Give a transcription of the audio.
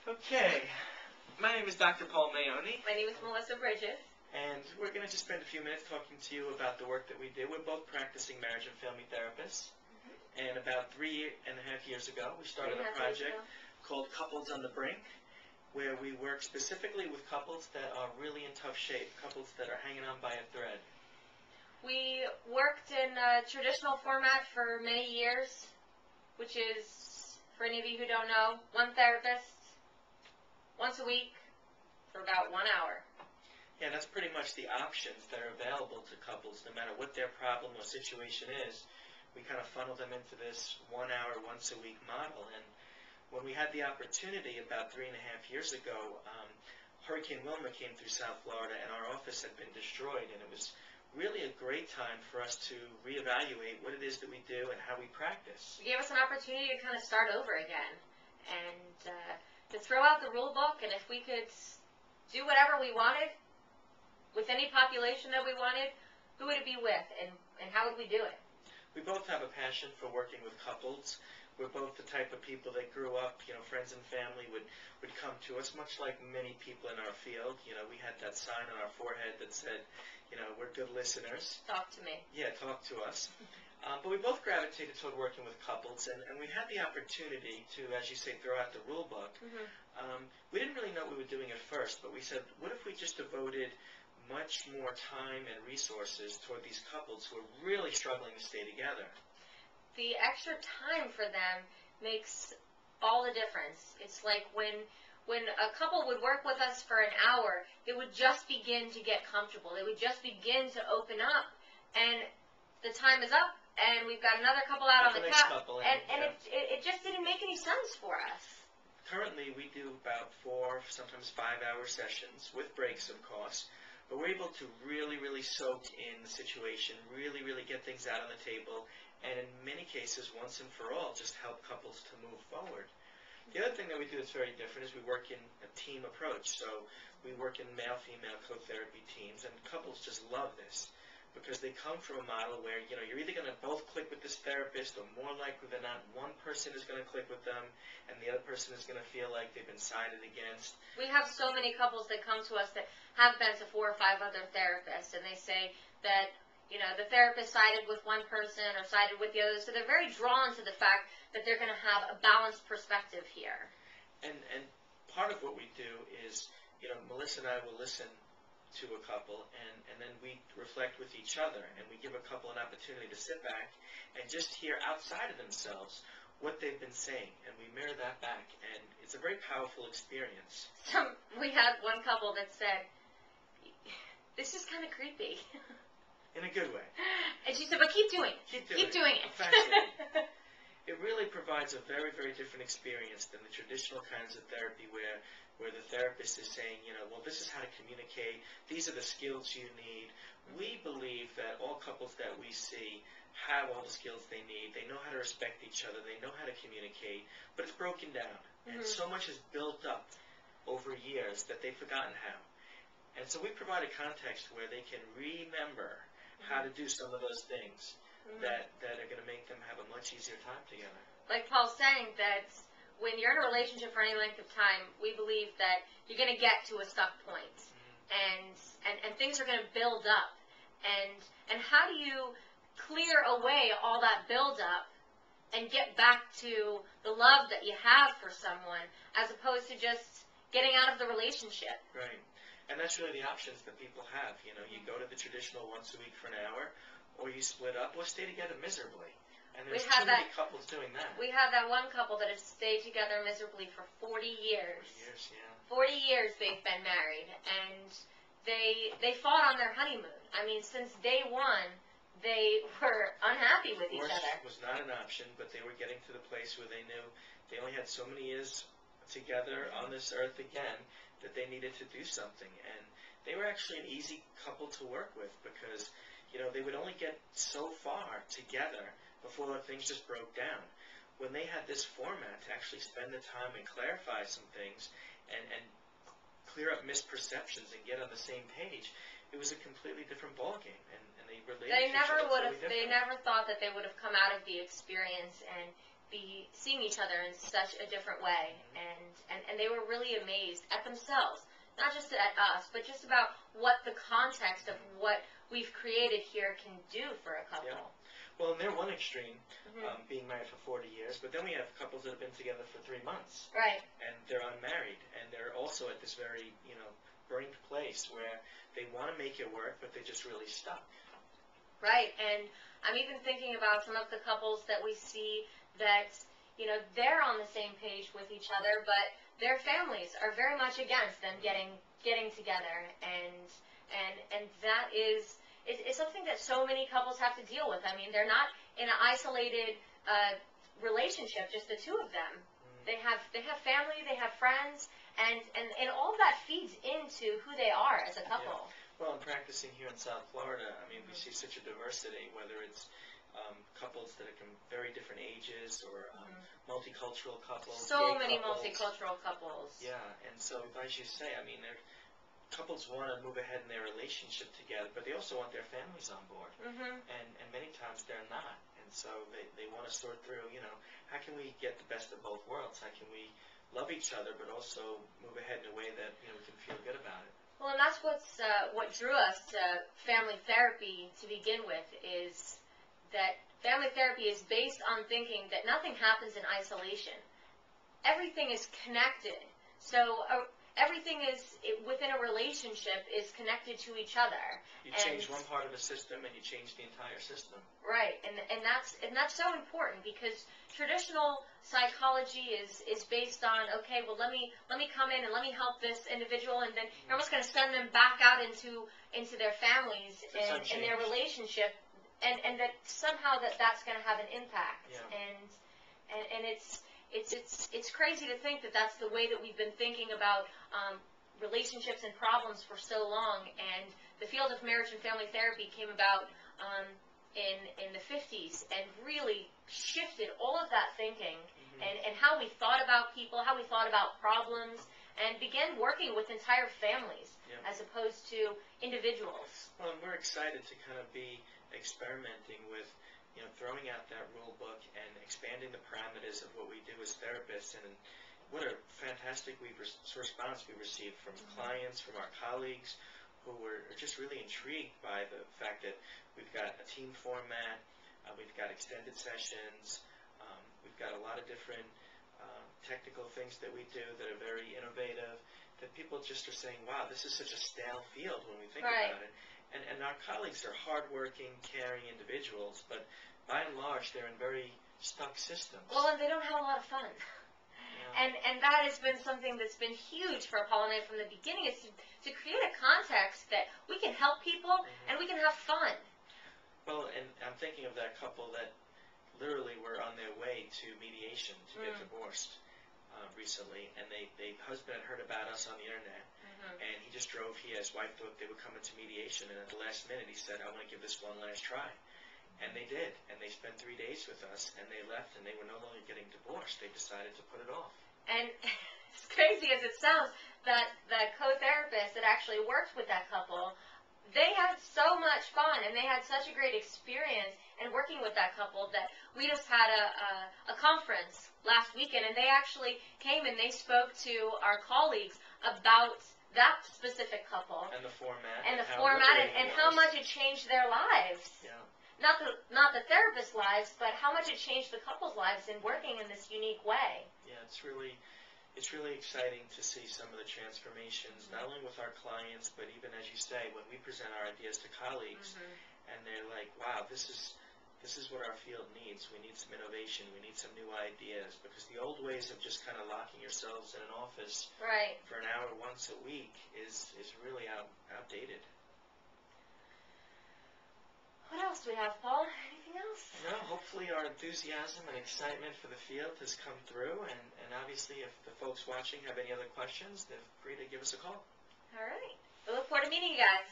Okay, my name is Dr. Paul Mayoni, My name is Melissa Bridges. and we're going to just spend a few minutes talking to you about the work that we do. We're both practicing marriage and family therapists, and about 3.5 years ago, we started a project called Couples on the Brink, where we work specifically with couples that are really in tough shape, couples that are hanging on by a thread. We worked in a traditional format for many years, which is, for any of you who don't know, one therapist, once a week, for about 1 hour. Yeah, that's pretty much the options that are available to couples, no matter what their problem or situation is. We kind of funnel them into this 1 hour, once a week model. And when we had the opportunity about 3.5 years ago, Hurricane Wilma came through South Florida, and our office had been destroyed, and it was really a great time for us to reevaluate what it is that we do and how we practice. It gave us an opportunity to kind of start over again and to throw out the rule book, and if we could do whatever we wanted with any population that we wanted, who would it be with, and how would we do it? We both have a passion for working with couples. We're both the type of people that grew up, friends and family would come to us, much like many people in our field. We had that sign on our forehead that said, we're good listeners. Talk to me. Yeah, talk to us. But we both gravitated toward working with couples, and we had the opportunity to, as you say, throw out the rule book. We didn't really know what we were doing at first, but we said, what if we just devoted much more time and resources toward these couples who are really struggling to stay together? The extra time for them makes all the difference. It's like when a couple would work with us for an hour, they would just begin to get comfortable. They would just begin to open up, and the time is up, and we've got another couple out on the couch, and it just didn't make any sense for us. Currently, we do about 4, sometimes 5-hour sessions with breaks, of course. But we're able to really, really soak in the situation, really, really get things out on the table, and in many cases, once and for all, just help couples to move forward. The other thing that we do that's very different is we work in a team approach. So we work in male-female co-therapy teams, and couples just love this because they come from a model where, you're either going to both click with this therapist, or more likely than not, one person is going to click with them, and the other person is going to feel like they've been sided against. We have so many couples that come to us that have been to 4 or 5 other therapists, and they say that, the therapist sided with one person or sided with the other, so they're very drawn to the fact that they're going to have a balanced perspective here. And part of what we do is, Melissa and I will listen to a couple, and then we reflect with each other, and we give a couple an opportunity to sit back and just hear outside of themselves what they've been saying, and we mirror that back, and it's a very powerful experience. So we had one couple that said, "This is kind of creepy." In a good way. And she said, "But keep doing it. Keep doing it." It really provides a very, very different experience than the traditional kinds of therapy where the therapist is saying, well, this is how to communicate. These are the skills you need. We believe that all couples that we see have all the skills they need. They know how to respect each other. They know how to communicate. But it's broken down. And so much is built up over years that they've forgotten how. And so we provide a context where they can remember how to do some of those things that are going to make them have a much easier time together. Like Paul's saying, that when you're in a relationship for any length of time, we believe that you're going to get to a stuck point, and things are going to build up. And how do you clear away all that build up and get back to the love that you have for someone, as opposed to just getting out of the relationship? Right. And that's really the options that people have. You go to the traditional once a week for an hour, or you split up, or stay together miserably. And there's too many couples doing that. We have that one couple that has stayed together miserably for 40 years. 40 years, yeah. 40 years they've been married, and they fought on their honeymoon. I mean, since day one, they were unhappy with each other. Divorce was not an option, but they were getting to the place where they knew they only had so many years together on this earth again, that they needed to do something. And they were actually an easy couple to work with because, they would only get so far together before things just broke down. When they had this format to actually spend the time and clarify some things and clear up misperceptions and get on the same page, it was a completely different ballgame. And they related to each other totally different. They never thought that they would have come out of the experience and be seeing each other in such a different way, and they were really amazed at themselves, not just at us, but just about what the context of what we've created here can do for a couple. Yeah. Well, and they're one extreme, being married for 40 years, but then we have couples that have been together for 3 months. Right. And they're unmarried, and they're also at this very, brink place where they want to make it work, but they're just really stuck. Right, and I'm even thinking about some of the couples that we see that, they're on the same page with each other, but their families are very much against them getting together, and that is something that so many couples have to deal with. I mean, they're not in an isolated relationship, just the two of them. They have family, they have friends, and all of that feeds into who they are as a couple. Yeah. Well, in practicing here in South Florida, I mean, we see such a diversity, whether it's couples that are from very different ages or multicultural couples. So many couples. Multicultural couples. Yeah, and so as you say, I mean, couples want to move ahead in their relationship together, but they also want their families on board. And many times they're not. And so they want to sort through, how can we get the best of both worlds? How can we love each other, but also move ahead in a way that, we can feel good about it? Well, and that's what drew us to family therapy to begin with, is that family therapy is based on thinking that nothing happens in isolation. Everything is connected. So everything within a relationship is connected to each other. You change one part of a system and you change the entire system. Right, and that's so important, because traditional psychology is based on, okay, well, let me come in and let me help this individual, and then you're almost going to send them back out into their families and their relationship, and that somehow that's going to have an impact. Yeah. And it's crazy to think that that's the way that we've been thinking about relationships and problems for so long. And the field of marriage and family therapy came about in the 50s and really shifted all of that thinking and how we thought about people, how we thought about problems, and began working with entire families as opposed to individuals. Well, and we're excited to kind of be experimenting with throwing out that rule book and expanding the parameters of what we do as therapists. And what a fantastic response we received from clients, from our colleagues, who were just really intrigued by the fact that we've got a team format, we've got extended sessions, we've got a lot of different technical things that we do that are very innovative, that people just are saying, wow, this is such a stale field when we think about it. And our colleagues are hardworking, caring individuals, but by and large, they're in very stuck systems. Well, and they don't have a lot of fun. Yeah. And that has been something that's been huge for Paul and I from the beginning, is to create a context that we can help people and we can have fun. Well, and I'm thinking of that couple that literally were on their way to mediation to get divorced recently, and the husband had heard about us on the internet. And he just drove here. His wife thought they would come into mediation, and at the last minute he said, I want to give this one last try. And they did, and they spent 3 days with us, and they left, and they were no longer getting divorced. They decided to put it off. And as crazy as it sounds, that co-therapist that actually worked with that couple, they had so much fun, and they had such a great experience in working with that couple that we just had a conference last weekend, and they actually came and they spoke to our colleagues about that specific couple. And the format. And how much it changed their lives. Yeah. Not the therapist's lives, but how much it changed the couple's lives in working in this unique way. Yeah, it's really exciting to see some of the transformations, not only with our clients, but even, as you say, when we present our ideas to colleagues, and they're like, wow, this is what our field needs. We need some innovation. We need some new ideas, because the old ways of just kind of locking yourselves in an office for an hour once a week is really outdated. What else do we have, Paul? Anything else? No, hopefully our enthusiasm and excitement for the field has come through, and obviously if the folks watching have any other questions, they're free to give us a call. All right. We look forward to meeting you guys.